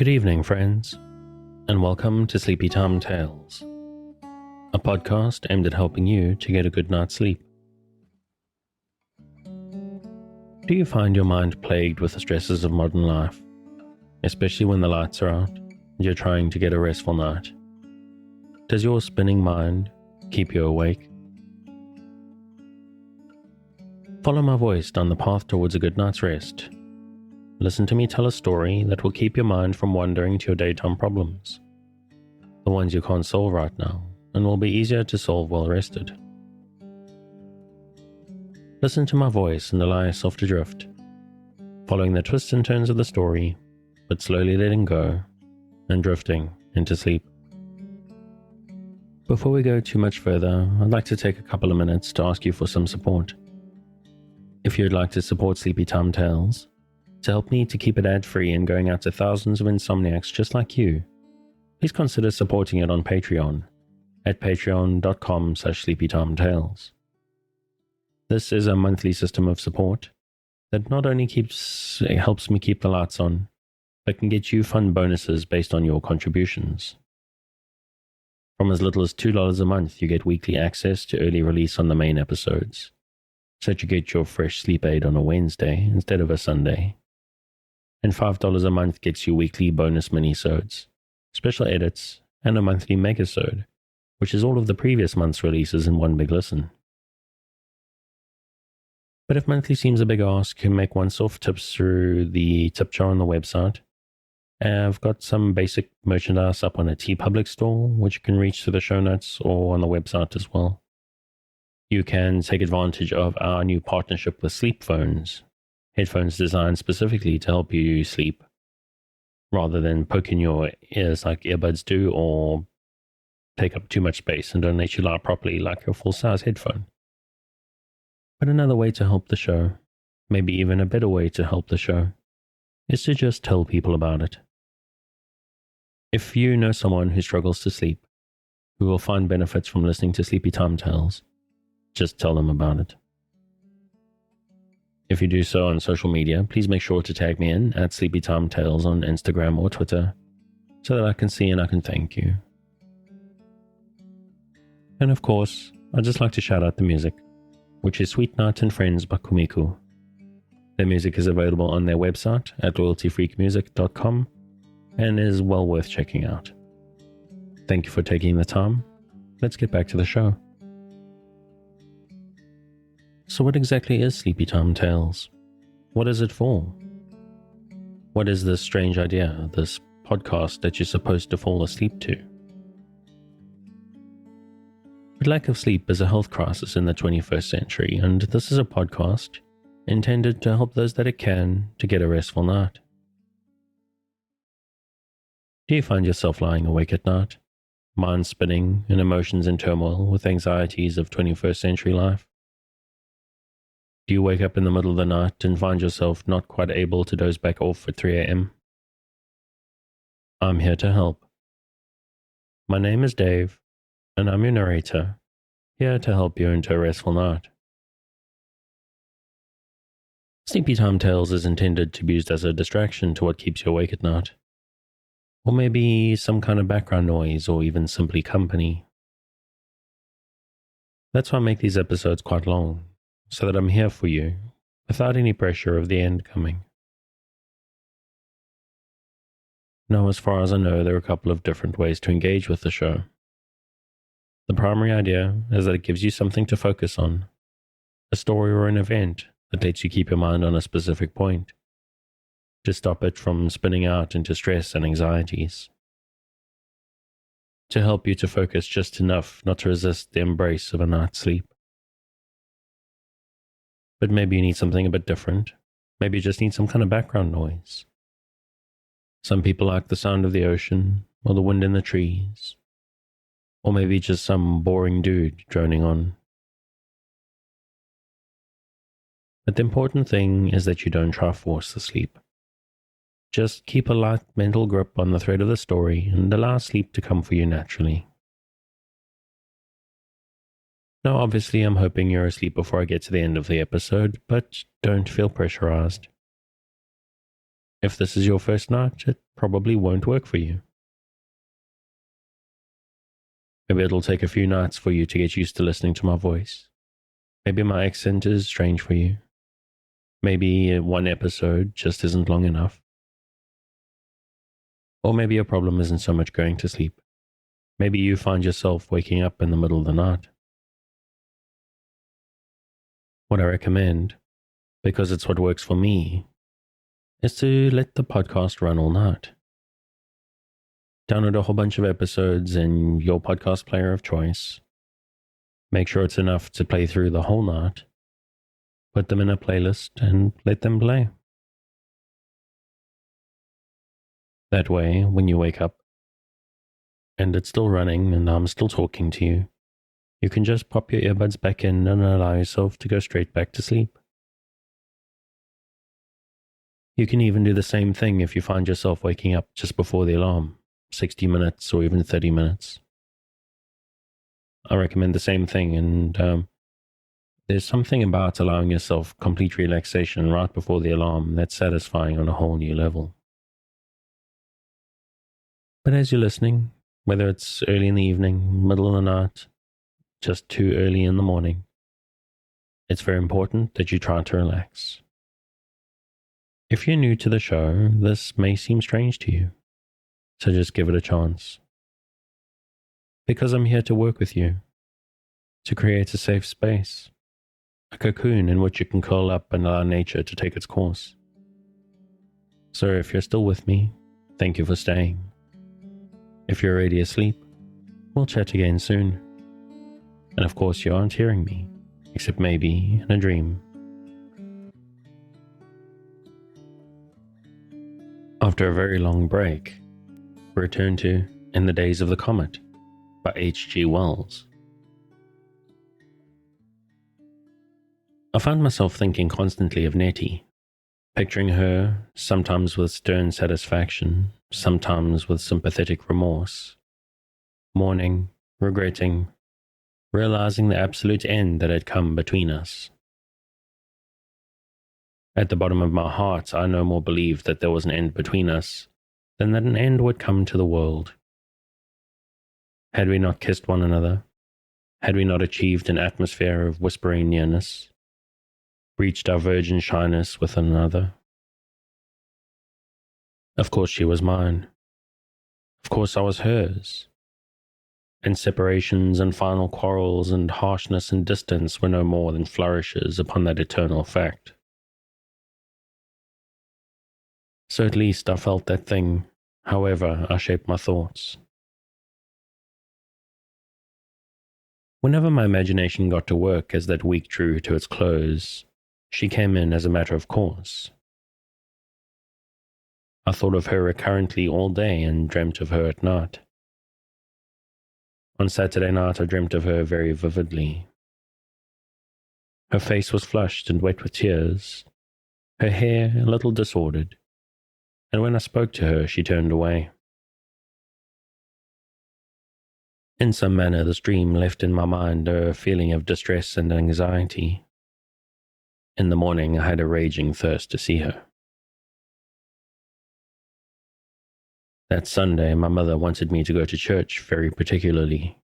Good evening, friends, and welcome to Sleepy Time Tales, a podcast aimed at helping you to get a good night's sleep. Do you find your mind plagued with the stresses of modern life, especially when the lights are out and you're trying to get a restful night? Does your spinning mind keep you awake? Follow my voice down the path towards a good night's rest. Listen to me tell a story that will keep your mind from wandering to your daytime problems, the ones you can't solve right now, and will be easier to solve well rested. Listen to my voice and allow yourself to drift, following the twists and turns of the story, but slowly letting go and drifting into sleep. Before we go too much further, I'd like to take a couple of minutes to ask you for some support. If you'd like to support Sleepy Time Tales, to help me to keep it ad-free and going out to thousands of insomniacs just like you, please consider supporting it on Patreon at patreon.com/sleepytimetales. This is a monthly system of support that not only helps me keep the lights on, but can get you fun bonuses based on your contributions. From as little as $2 a month, you get weekly access to early release on the main episodes, so that you get your fresh sleep aid on a Wednesday instead of a Sunday. And $5 a month gets you weekly bonus minisodes, special edits, and a monthly megasode, which is all of the previous month's releases in one big listen. But if monthly seems a big ask, you can make once-off tips through the tip jar on the website. I've got some basic merchandise up on a TeePublic store, which you can reach through the show notes or on the website as well. You can take advantage of our new partnership with SleepPhones, headphones designed specifically to help you sleep, rather than poking your ears like earbuds do or take up too much space and don't let you lie properly like your full-size headphone. But another way to help the show, maybe even a better way to help the show, is to just tell people about it. If you know someone who struggles to sleep, who will find benefits from listening to Sleepy Time Tales, just tell them about it. If you do so on social media, please make sure to tag me in at Sleepy Time Tales on Instagram or Twitter, so that I can see and I can thank you. And of course, I'd just like to shout out the music, which is Sweet Night and Friends by Kumiku. Their music is available on their website at loyaltyfreakmusic.com and is well worth checking out. Thank you for taking the time. Let's get back to the show. So what exactly is Sleepy Time Tales? What is it for? What is this strange idea, this podcast that you're supposed to fall asleep to? But lack of sleep is a health crisis in the 21st century, and this is a podcast intended to help those that it can to get a restful night. Do you find yourself lying awake at night, mind spinning and emotions in turmoil with anxieties of 21st century life? Do you wake up in the middle of the night and find yourself not quite able to doze back off at 3 a.m.? I'm here to help. My name is Dave, and I'm your narrator, here to help you into a restful night. Sleepy Time Tales is intended to be used as a distraction to what keeps you awake at night, or maybe some kind of background noise, or even simply company. That's why I make these episodes quite long, so that I'm here for you, without any pressure of the end coming. Now, as far as I know, there are a couple of different ways to engage with the show. The primary idea is that it gives you something to focus on, a story or an event that lets you keep your mind on a specific point, to stop it from spinning out into stress and anxieties, to help you to focus just enough not to resist the embrace of a night's sleep. But maybe you need something a bit different. Maybe you just need some kind of background noise. Some people like the sound of the ocean, or the wind in the trees, or maybe just some boring dude droning on. But the important thing is that you don't try to force the sleep. Just keep a light mental grip on the thread of the story and allow sleep to come for you naturally. Now, obviously, I'm hoping you're asleep before I get to the end of the episode, but don't feel pressurized. If this is your first night, it probably won't work for you. Maybe it'll take a few nights for you to get used to listening to my voice. Maybe my accent is strange for you. Maybe one episode just isn't long enough. Or maybe your problem isn't so much going to sleep. Maybe you find yourself waking up in the middle of the night. What I recommend, because it's what works for me, is to let the podcast run all night. Download a whole bunch of episodes in your podcast player of choice. Make sure it's enough to play through the whole night. Put them in a playlist and let them play. That way, when you wake up and it's still running and I'm still talking to you, you can just pop your earbuds back in and allow yourself to go straight back to sleep. You can even do the same thing if you find yourself waking up just before the alarm, 60 minutes or even 30 minutes. I recommend the same thing, and there's something about allowing yourself complete relaxation right before the alarm that's satisfying on a whole new level. But as you're listening, whether it's early in the evening, middle of the night, just too early in the morning, it's very important that you try to relax. If you're new to the show, this may seem strange to you, so just give it a chance. Because I'm here to work with you, to create a safe space, a cocoon in which you can curl up and allow nature to take its course. So if you're still with me, thank you for staying. If you're already asleep, we'll chat again soon. And of course you aren't hearing me, except maybe in a dream. After a very long break, we return to In the Days of the Comet by H.G. Wells. I found myself thinking constantly of Nettie, picturing her, sometimes with stern satisfaction, sometimes with sympathetic remorse, mourning, regretting, realizing the absolute end that had come between us. At the bottom of my heart, I no more believed that there was an end between us than that an end would come to the world. Had we not kissed one another, had we not achieved an atmosphere of whispering nearness, reached our virgin shyness with another? Of course she was mine. Of course I was hers. And separations and final quarrels and harshness and distance were no more than flourishes upon that eternal fact. So at least I felt that thing, however I shaped my thoughts. Whenever my imagination got to work as that week drew to its close, she came in as a matter of course. I thought of her recurrently all day and dreamt of her at night. On Saturday night I dreamt of her very vividly. Her face was flushed and wet with tears, her hair a little disordered, and when I spoke to her she turned away. In some manner this dream left in my mind a feeling of distress and anxiety. In the morning I had a raging thirst to see her. That Sunday my mother wanted me to go to church very particularly.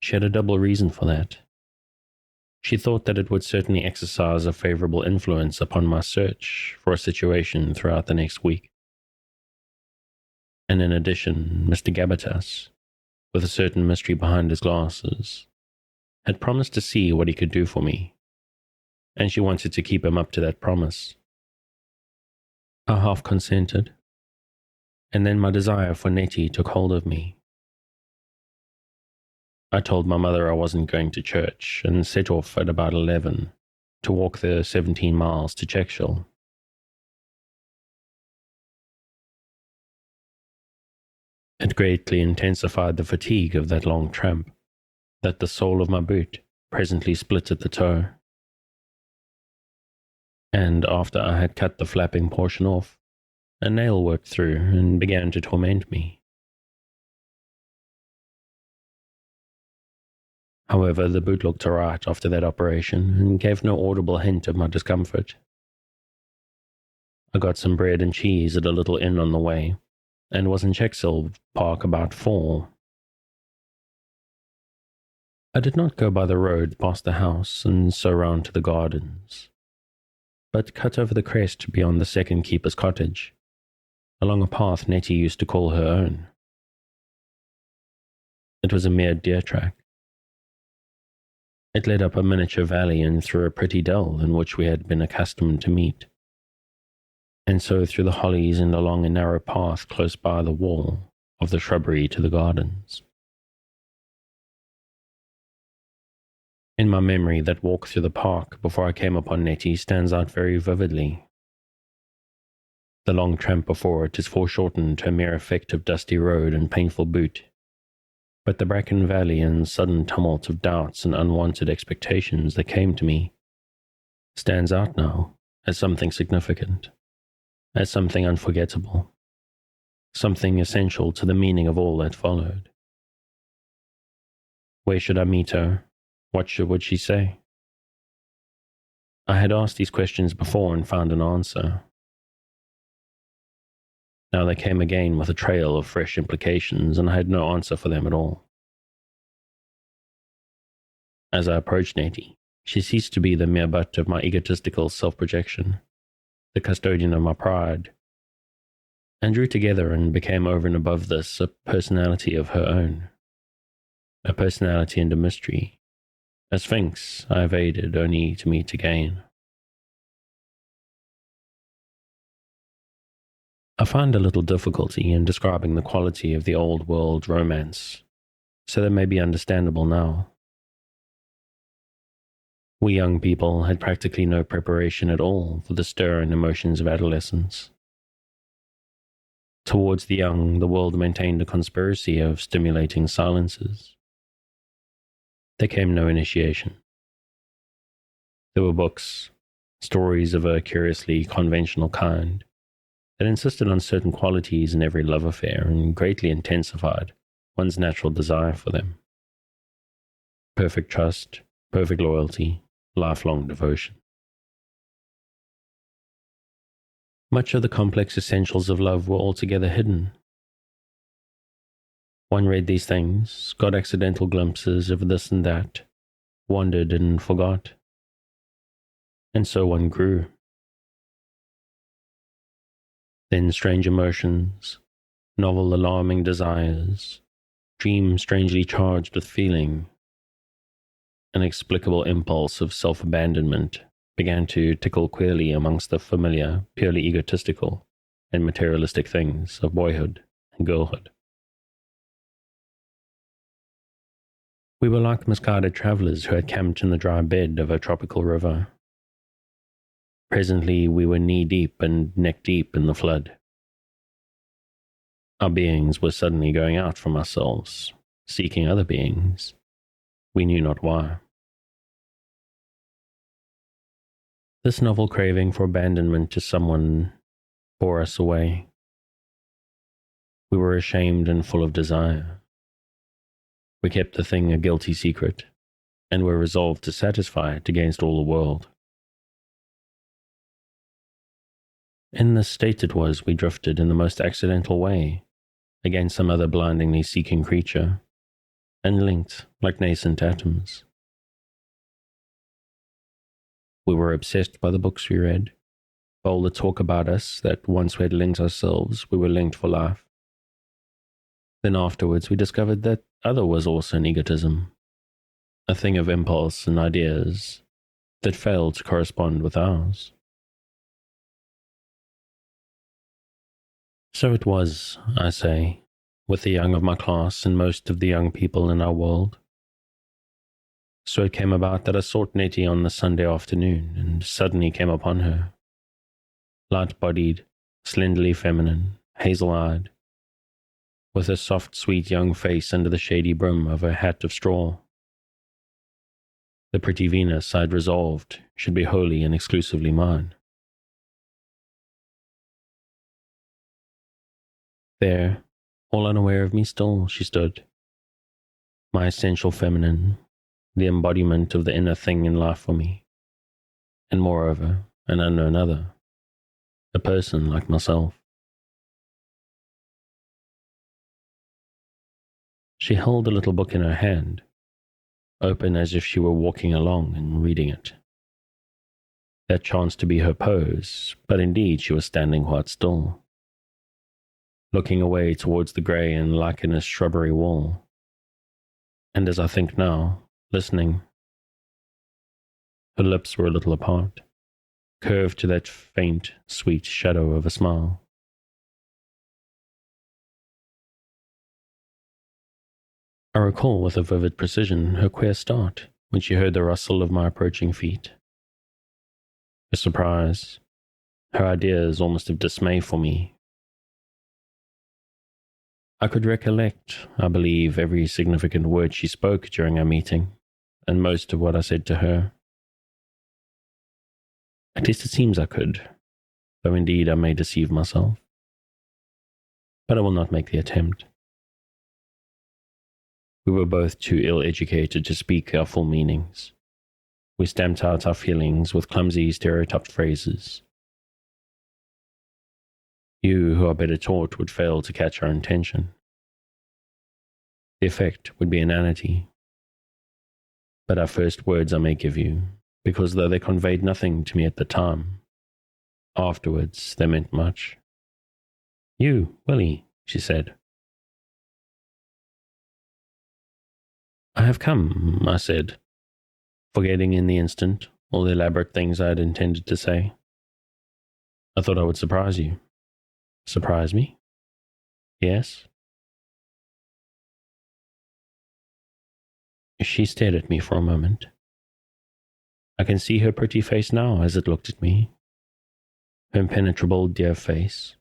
She had a double reason for that. She thought that it would certainly exercise a favorable influence upon my search for a situation throughout the next week. And in addition, Mr. Gabbitas, with a certain mystery behind his glasses, had promised to see what he could do for me, and she wanted to keep him up to that promise. I half consented, and then my desire for Nettie took hold of me. I told my mother I wasn't going to church and set off at about 11 to walk the 17 miles to Checkshall. It greatly intensified the fatigue of that long tramp, that the sole of my boot presently split at the toe. And after I had cut the flapping portion off, a nail worked through and began to torment me. However, the boot looked alright after that operation and gave no audible hint of my discomfort. I got some bread and cheese at a little inn on the way, and was in Checkshill Park about 4. I did not go by the road past the house and so round to the gardens, but cut over the crest beyond the second keeper's cottage, along a path Nettie used to call her own. It was a mere deer track. It led up a miniature valley and through a pretty dell in which we had been accustomed to meet, and so through the hollies and along a narrow path close by the wall of the shrubbery to the gardens. In my memory, that walk through the park before I came upon Nettie stands out very vividly. The long tramp before it is foreshortened to a mere effect of dusty road and painful boot, but the bracken valley and sudden tumult of doubts and unwanted expectations that came to me stands out now as something significant, as something unforgettable, something essential to the meaning of all that followed. Where should I meet her? What would she say? I had asked these questions before and found an answer. Now they came again with a trail of fresh implications, and I had no answer for them at all. As I approached Nettie, she ceased to be the mere butt of my egotistical self-projection, the custodian of my pride, and drew together and became over and above this a personality of her own, a personality and a mystery. A sphinx I evaded only to meet again. I find a little difficulty in describing the quality of the old world romance, so that may be understandable now. We young people had practically no preparation at all for the stir and emotions of adolescence. Towards the young, the world maintained a conspiracy of stimulating silences. There came no initiation. There were books, stories of a curiously conventional kind, that insisted on certain qualities in every love affair and greatly intensified one's natural desire for them. Perfect trust, perfect loyalty, lifelong devotion. Much of the complex essentials of love were altogether hidden. One read these things, got accidental glimpses of this and that, wondered and forgot. And so one grew. Then strange emotions, novel alarming desires, dreams strangely charged with feeling, inexplicable impulse of self-abandonment began to tickle queerly amongst the familiar, purely egotistical and materialistic things of boyhood and girlhood. We were like misguided travelers who had camped in the dry bed of a tropical river. Presently we were knee-deep and neck-deep in the flood. Our beings were suddenly going out from ourselves, seeking other beings. We knew not why. This novel craving for abandonment to someone bore us away. We were ashamed and full of desire. We kept the thing a guilty secret, and were resolved to satisfy it against all the world. In this state it was we drifted in the most accidental way against some other blindingly seeking creature, and linked like nascent atoms. We were obsessed by the books we read, by all the talk about us that once we had linked ourselves, we were linked for life. Then afterwards we discovered that other was also an egotism, a thing of impulse and ideas that failed to correspond with ours. So it was, I say, with the young of my class and most of the young people in our world. So it came about that I sought Nettie on the Sunday afternoon and suddenly came upon her, light-bodied, slenderly feminine, hazel-eyed, with her soft, sweet young face under the shady brim of her hat of straw. The pretty Venus I had resolved should be wholly and exclusively mine. There, all unaware of me still, she stood, my essential feminine, the embodiment of the inner thing in life for me, and moreover, an unknown other, a person like myself. She held a little book in her hand, open as if she were walking along and reading it. That chanced to be her pose, but indeed she was standing quite still, looking away towards the grey and lichenous shrubbery wall, and as I think now, listening. Her lips were a little apart, curved to that faint, sweet shadow of a smile. I recall with a vivid precision her queer start when she heard the rustle of my approaching feet. Her surprise, her ideas almost of dismay for me. I could recollect, I believe, every significant word she spoke during our meeting, and most of what I said to her. At least it seems I could, though indeed I may deceive myself. But I will not make the attempt. We were both too ill-educated to speak our full meanings. We stamped out our feelings with clumsy, stereotyped phrases. You, who are better taught, would fail to catch our intention. The effect would be inanity. But our first words I may give you, because though they conveyed nothing to me at the time, afterwards they meant much. "You, Willie," she said. "I have come," I said, forgetting in the instant all the elaborate things I had intended to say. "I thought I would surprise you." "Surprise me?" "Yes." She stared at me for a moment. I can see her pretty face now as it looked at me. Her impenetrable, dear face.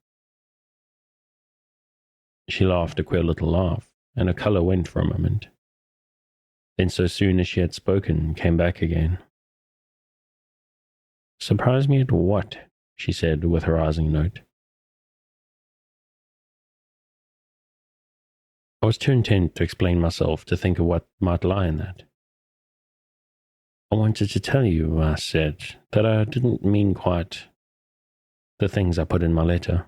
She laughed a queer little laugh, and her colour went for a moment. Then so soon as she had spoken, came back again. "Surprise me at what?" she said with a rising note. I was too intent to explain myself to think of what might lie in that. "I wanted to tell you," I said, "that I didn't mean quite the things I put in my letter.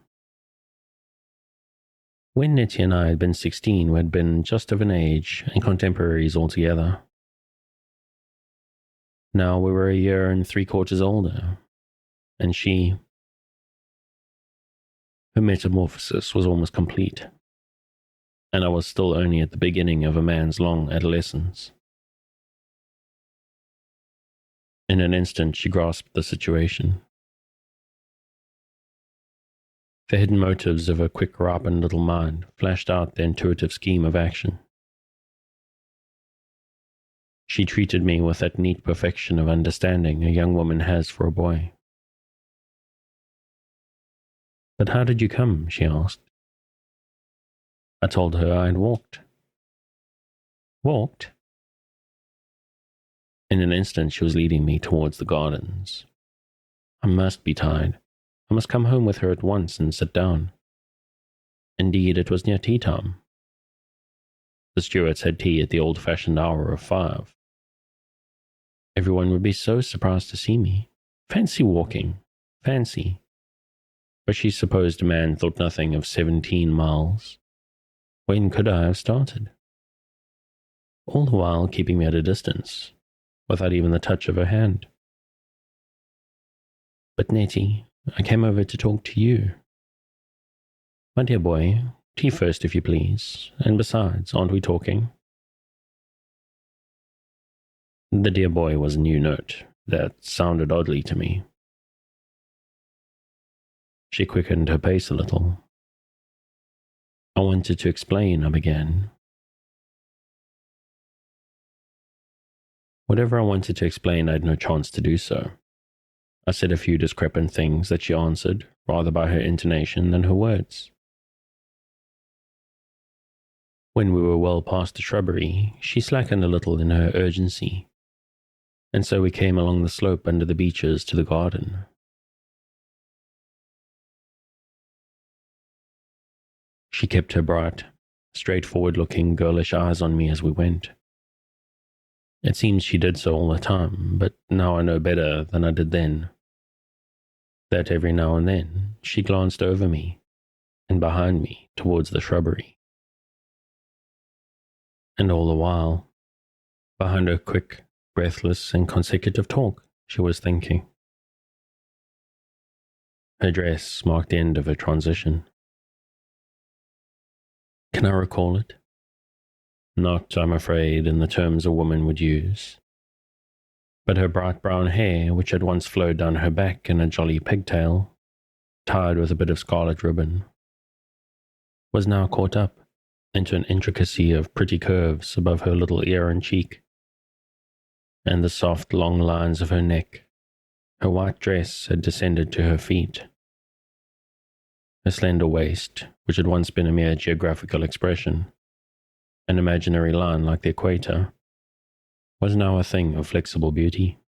When Nettie and I had been 16, we had been just of an age and contemporaries altogether. Now we were 1.75 years older, and her metamorphosis was almost complete, and I was still only at the beginning of a man's long adolescence." In an instant she grasped the situation. The hidden motives of her quick, ripened little mind flashed out the intuitive scheme of action. She treated me with that neat perfection of understanding a young woman has for a boy. "But how did you come?" she asked. I told her I had walked. "Walked?" In an instant she was leading me towards the gardens. I must be tired. I must come home with her at once and sit down. Indeed, it was near tea time. The Stewarts had tea at the old-fashioned hour of 5. Everyone would be so surprised to see me. Fancy walking. Fancy. But she supposed a man thought nothing of 17 miles. When could I have started? All the while keeping me at a distance, without even the touch of her hand. "But Nettie, I came over to talk to you." "My dear boy, tea first if you please, and besides, aren't we talking?" The dear boy was a new note that sounded oddly to me. She quickened her pace a little. "I wanted to explain," I began. Whatever I wanted to explain, I had no chance to do so. I said a few discrepant things that she answered, rather by her intonation than her words. When we were well past the shrubbery, she slackened a little in her urgency, and so we came along the slope under the beeches to the garden. She kept her bright, straightforward-looking, girlish eyes on me as we went. It seems she did so all the time, but now I know better than I did then. that every now and then she glanced over me and behind me towards the shrubbery. And all the while, behind her quick, breathless, and consecutive talk, she was thinking. Her dress marked the end of her transition. Can I recall it? Not, I'm afraid, in the terms a woman would use. But her bright brown hair, which had once flowed down her back in a jolly pigtail, tied with a bit of scarlet ribbon, was now caught up into an intricacy of pretty curves above her little ear and cheek, and the soft, long lines of her neck. Her white dress had descended to her feet. Her slender waist, which had once been a mere geographical expression, an imaginary line like the equator, was now a thing of flexible beauty.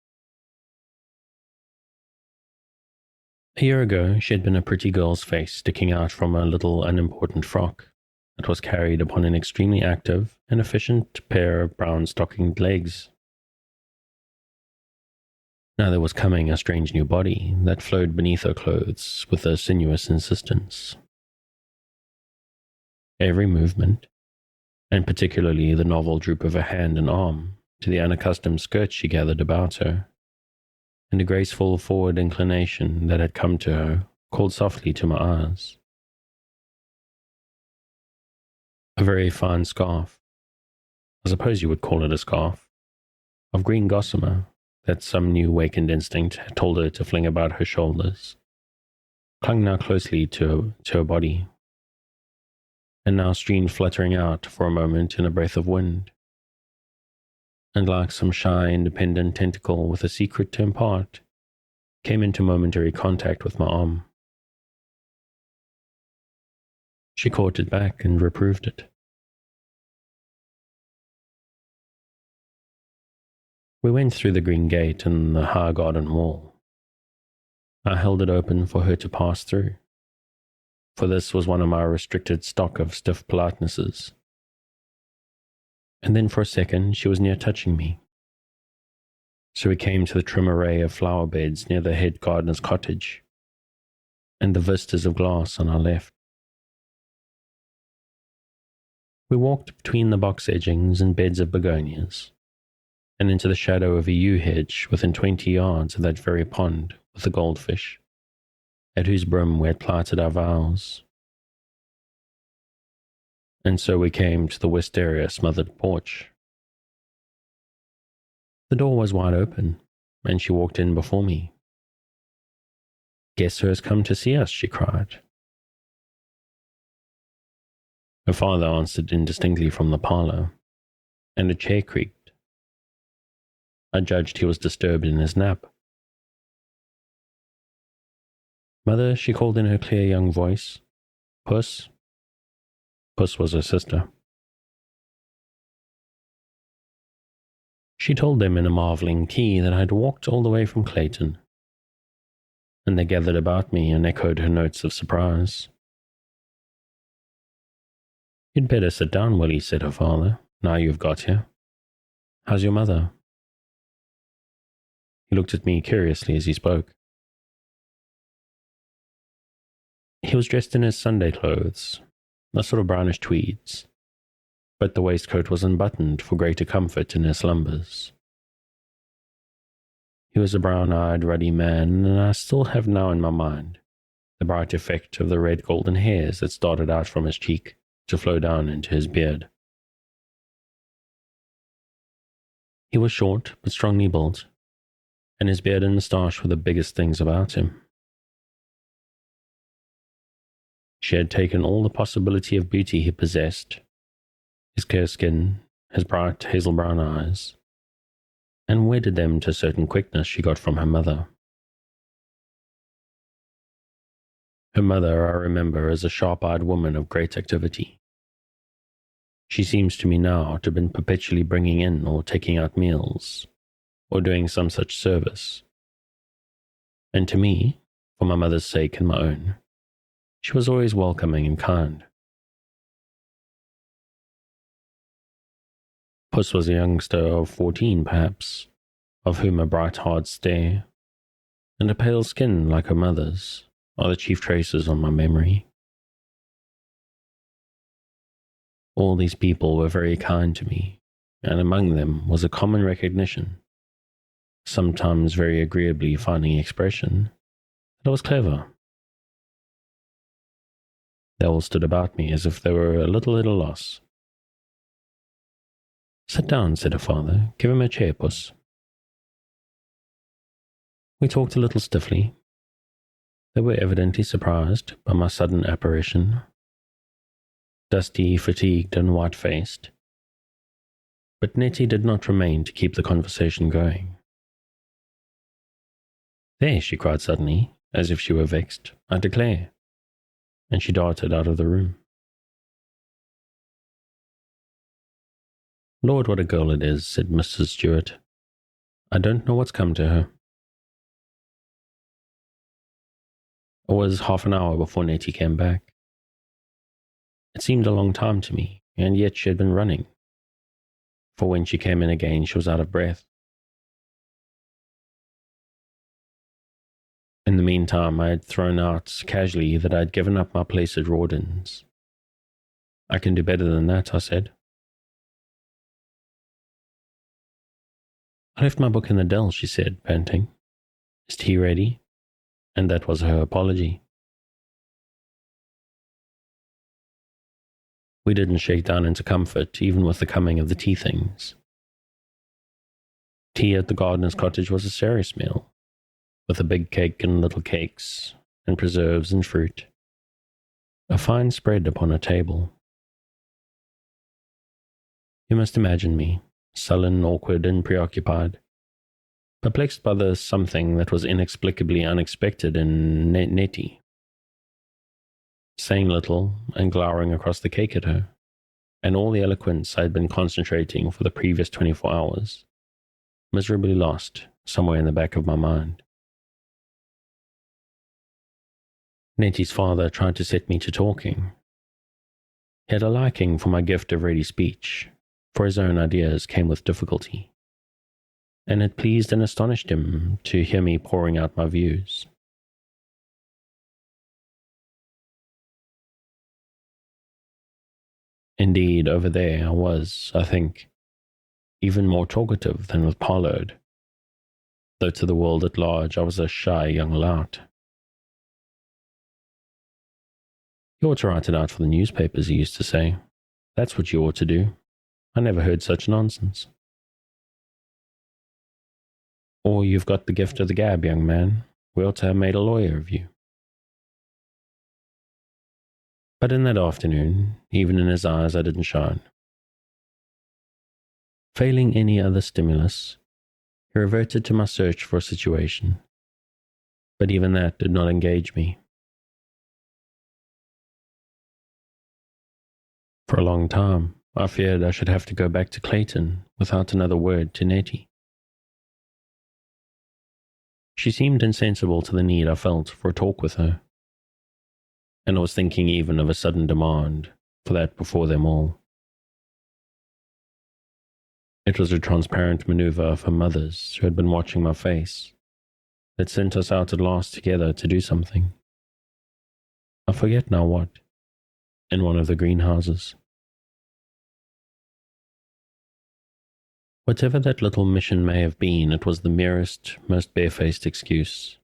A year ago, she had been a pretty girl's face sticking out from a little unimportant frock that was carried upon an extremely active and efficient pair of brown stockinged legs. Now there was coming a strange new body that flowed beneath her clothes with a sinuous insistence. Every movement, and particularly the novel droop of her hand and arm to the unaccustomed skirt she gathered about her, and a graceful forward inclination that had come to her, called softly to my eyes. A very fine scarf, I suppose you would call it a scarf, of green gossamer that some new wakened instinct had told her to fling about her shoulders, clung now closely to her body, and now streamed fluttering out for a moment in a breath of wind, and like some shy independent tentacle with a secret to impart, came into momentary contact with my arm. She caught it back and reproved it. We went through the green gate and the high garden wall. I held it open for her to pass through, for this was one of my restricted stock of stiff politenesses. And then for a second she was near touching me. So we came to the trim array of flower beds near the head gardener's cottage, and the vistas of glass on our left. We walked between the box edgings and beds of begonias, and into the shadow of a yew hedge within 20 yards of that very pond with the goldfish, at whose brim we had plighted our vows. And so we came to the wisteria smothered porch. The door was wide open, and she walked in before me. "Guess who has come to see us?" she cried. Her father answered indistinctly from the parlour, and a chair creaked. I judged he was disturbed in his nap. "Mother," she called in her clear young voice. "Puss?" Puss was her sister. She told them in a marvelling key that I had walked all the way from Clayton, and they gathered about me and echoed her notes of surprise. "You'd better sit down, Willie," said her father, "now you've got here. How's your mother?" He looked at me curiously as he spoke. He was dressed in his Sunday clothes, a sort of brownish tweeds, but the waistcoat was unbuttoned for greater comfort in his slumbers. He was a brown-eyed, ruddy man, and I still have now in my mind the bright effect of the red golden hairs that started out from his cheek to flow down into his beard. He was short but strongly built, and his beard and moustache were the biggest things about him. She had taken all the possibility of beauty he possessed, his clear skin, his bright hazel-brown eyes, and wedded them to a certain quickness she got from her mother. Her mother, I remember, as a sharp-eyed woman of great activity. She seems to me now to have been perpetually bringing in or taking out meals, or doing some such service. And to me, for my mother's sake and my own, she was always welcoming and kind. Puss was a youngster of 14, perhaps, of whom a bright hard stare, and a pale skin like her mother's are the chief traces on my memory. All these people were very kind to me, and among them was a common recognition, sometimes very agreeably finding expression, that I was clever. They all stood about me as if they were a little at a loss. "Sit down," said her father. "Give him a chair, puss." We talked a little stiffly. They were evidently surprised by my sudden apparition, dusty, fatigued, and white-faced. But Nettie did not remain to keep the conversation going. "There," she cried suddenly, as if she were vexed, "I declare." And she darted out of the room. "Lord, what a girl it is," said Mrs. Stewart. "I don't know what's come to her." It was half an hour before Nettie came back. It seemed a long time to me, and yet she had been running, for when she came in again she was out of breath. In the meantime, I had thrown out casually that I had given up my place at Rawdon's. "I can do better than that," I said. "I left my book in the Dell," she said, panting. "Is tea ready?" And that was her apology. We didn't shake down into comfort, even with the coming of the tea things. Tea at the gardener's cottage was a serious meal, with a big cake and little cakes, and preserves and fruit. A fine spread upon a table. You must imagine me, sullen, awkward, and preoccupied, perplexed by the something that was inexplicably unexpected in Nettie, saying little and glowering across the cake at her, and all the eloquence I had been concentrating for the previous 24 hours, miserably lost somewhere in the back of my mind. Nettie's father tried to set me to talking. He had a liking for my gift of ready speech, for his own ideas came with difficulty, and it pleased and astonished him to hear me pouring out my views. Indeed, over there I was, I think, even more talkative than with Pollard, though to the world at large I was a shy young lout. "You ought to write it out for the newspapers," he used to say. "That's what you ought to do. I never heard such nonsense." "Or you've got the gift of the gab, young man. We ought to have made a lawyer of you." But in that afternoon, even in his eyes I didn't shine. Failing any other stimulus, he reverted to my search for a situation, but even that did not engage me. For a long time, I feared I should have to go back to Clayton without another word to Nettie. She seemed insensible to the need I felt for a talk with her, and I was thinking even of a sudden demand for that before them all. It was a transparent maneuver of her mother's who had been watching my face that sent us out at last together to do something. I forget now what, in one of the greenhouses. Whatever that little mission may have been, it was the merest, most barefaced excuse.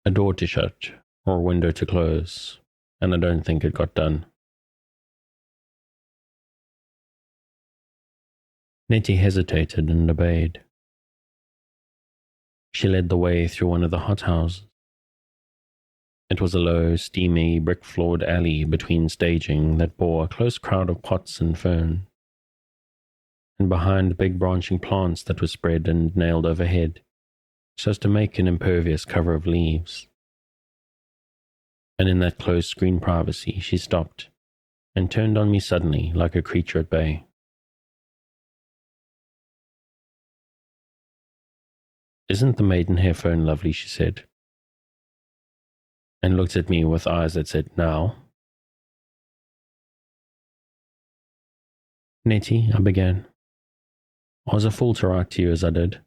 A door to shut, or a window to close, and I don't think it got done. Nettie hesitated and obeyed. She led the way through one of the hothouses. It was a low, steamy, brick-floored alley between staging that bore a close crowd of pots and fern, and behind big branching plants that were spread and nailed overhead, so as to make an impervious cover of leaves. And in that close screen privacy she stopped, and turned on me suddenly like a creature at bay. "Isn't the maidenhair fern lovely?" she said, and looked at me with eyes that said, "Now?" "Nettie," I began, "I was a fool to write to you as I did."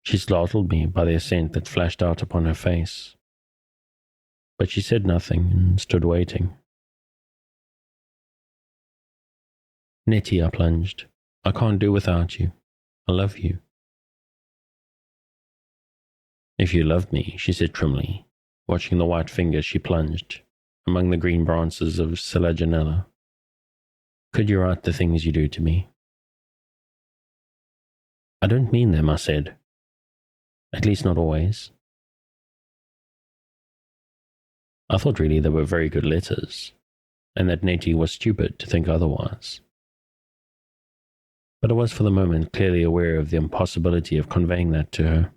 She startled me by the assent that flashed out upon her face, but she said nothing and stood waiting. Nettie, I plunged. I can't do without you. I love you. If you loved me, she said trimly, watching the white fingers she plunged among the green branches of selaginella, could you write the things you do to me? I don't mean them, I said. At least not always. I thought really they were very good letters, and that Nettie was stupid to think otherwise. But I was for the moment clearly aware of the impossibility of conveying that to her.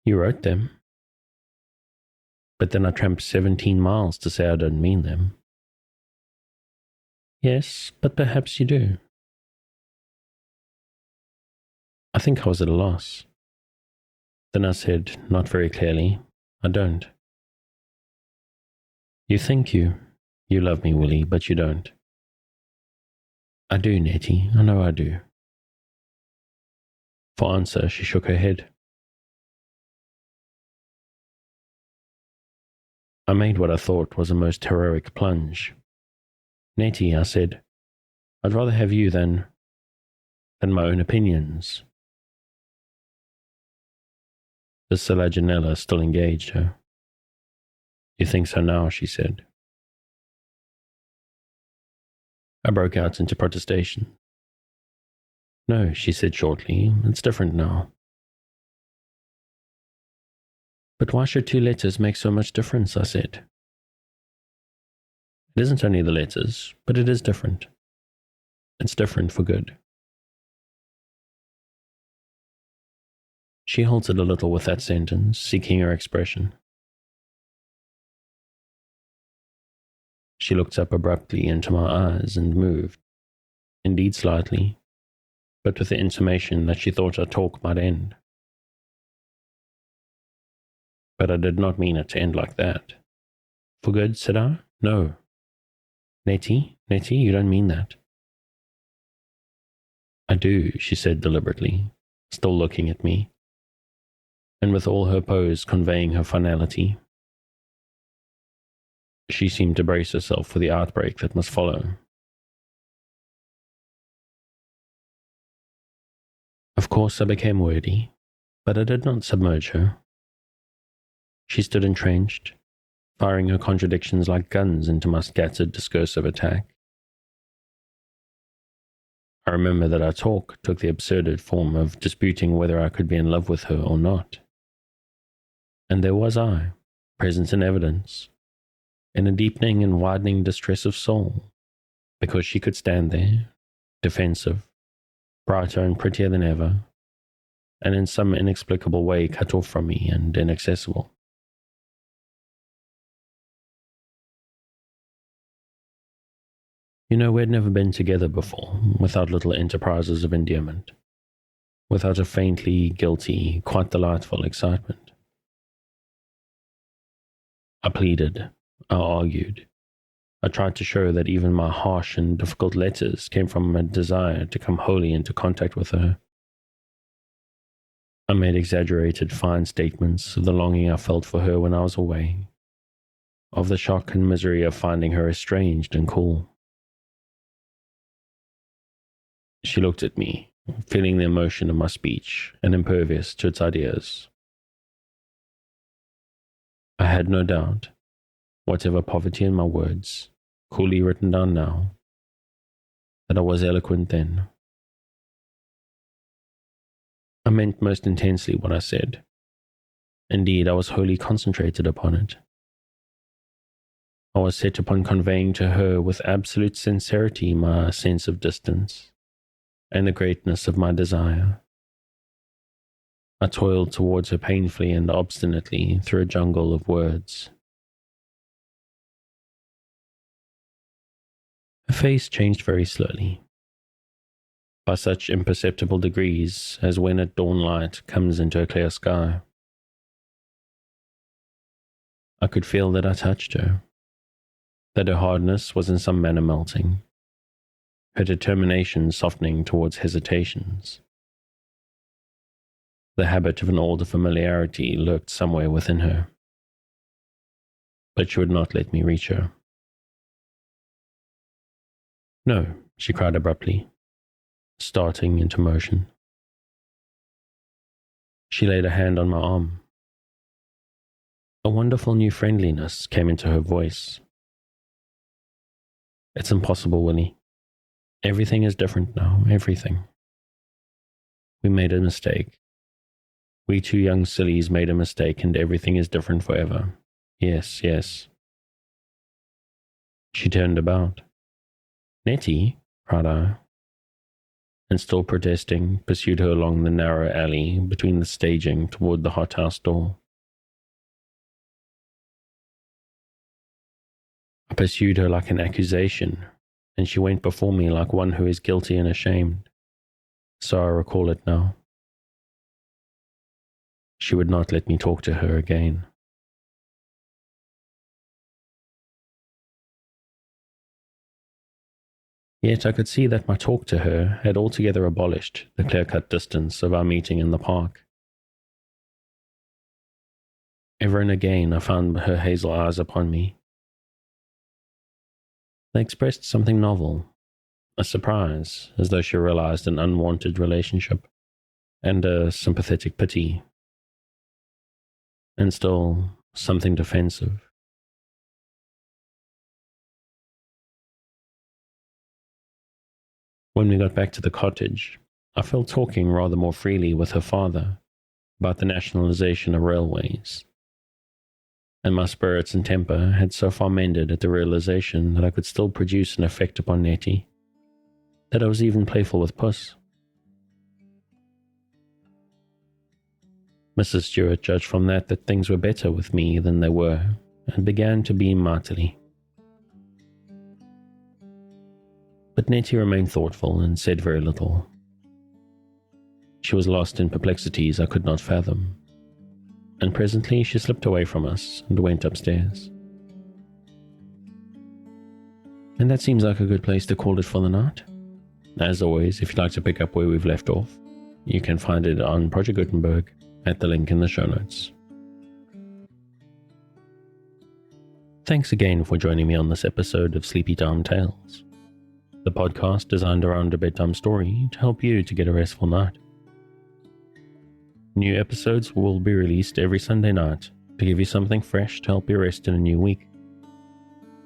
You wrote them. But then I tramped 17 miles to say I don't mean them. Yes, but perhaps you do. I think I was at a loss. Then I said, not very clearly, I don't. You think you love me, Willie, but you don't. I do, Nettie, I know I do. For answer, she shook her head. I made what I thought was a most heroic plunge. Nettie, I said, I'd rather have you than my own opinions. The selaginella still engaged her. You think so now, she said. I broke out into protestation. No, she said shortly, it's different now. But why should two letters make so much difference, I said. It isn't only the letters, but it is different. It's different for good. She halted a little with that sentence, seeking her expression. She looked up abruptly into my eyes and moved, indeed slightly, but with the intimation that she thought our talk might end. But I did not mean it to end like that. For good, said I? No. Nettie, you don't mean that. I do, she said deliberately, still looking at me, and with all her pose conveying her finality. She seemed to brace herself for the outbreak that must follow. Of course I became wordy, but I did not submerge her. She stood entrenched, firing her contradictions like guns into my scattered discursive attack. I remember that our talk took the absurd form of disputing whether I could be in love with her or not. And there was I, present in evidence, in a deepening and widening distress of soul, because she could stand there, defensive, brighter and prettier than ever, and in some inexplicable way cut off from me and inaccessible. You know, we'd never been together before, without little enterprises of endearment, without a faintly guilty, quite delightful excitement. I pleaded, I argued. I tried to show that even my harsh and difficult letters came from a desire to come wholly into contact with her. I made exaggerated, fine statements of the longing I felt for her when I was away, of the shock and misery of finding her estranged and cool. She looked at me, feeling the emotion of my speech and impervious to its ideas. I had no doubt, whatever poverty in my words, coolly written down now, that I was eloquent then. I meant most intensely what I said. Indeed, I was wholly concentrated upon it. I was set upon conveying to her with absolute sincerity my sense of distance and the greatness of my desire. I toiled towards her painfully and obstinately through a jungle of words. Her face changed very slowly, by such imperceptible degrees as when at dawn light comes into a clear sky. I could feel that I touched her, that her hardness was in some manner melting, her determination softening towards hesitations, The habit of an older familiarity lurked somewhere within her, but she would not let me reach her. "No," she cried abruptly, starting into motion. She laid a hand on my arm. A wonderful new friendliness came into her voice. "It's impossible, Willie. Everything is different now, everything. We made a mistake. We two young sillies made a mistake, and everything is different forever. Yes, yes." She turned about. "Nettie," cried I, and still protesting, pursued her along the narrow alley between the staging toward the hothouse door. I pursued her like an accusation, and she went before me like one who is guilty and ashamed. So I recall it now. She would not let me talk to her again. Yet I could see that my talk to her had altogether abolished the clear-cut distance of our meeting in the park. Ever and again I found her hazel eyes upon me. They expressed something novel, a surprise, as though she realized an unwanted relationship, and a sympathetic pity, and still something defensive. When we got back to the cottage, I fell talking rather more freely with her father about the nationalization of railways, and my spirits and temper had so far mended at the realization that I could still produce an effect upon Nettie, that I was even playful with Puss. Mrs. Stewart judged from that things were better with me than they were, and began to beam mightily. But Nettie remained thoughtful and said very little. She was lost in perplexities I could not fathom, and presently she slipped away from us and went upstairs. And that seems like a good place to call it for the night. As always, if you'd like to pick up where we've left off, you can find it on Project Gutenberg at the link in the show notes. Thanks again for joining me on this episode of Sleepy Time Tales, the podcast designed around a bedtime story to help you to get a restful night. New episodes will be released every Sunday night to give you something fresh to help you rest in a new week.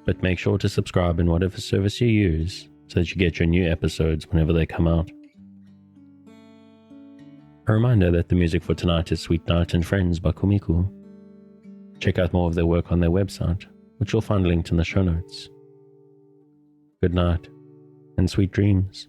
But make sure to subscribe in whatever service you use so that you get your new episodes whenever they come out. A reminder that the music for tonight is Sweet Night and Friends by Kumiku. Check out more of their work on their website, which you'll find linked in the show notes. Good night, and sweet dreams.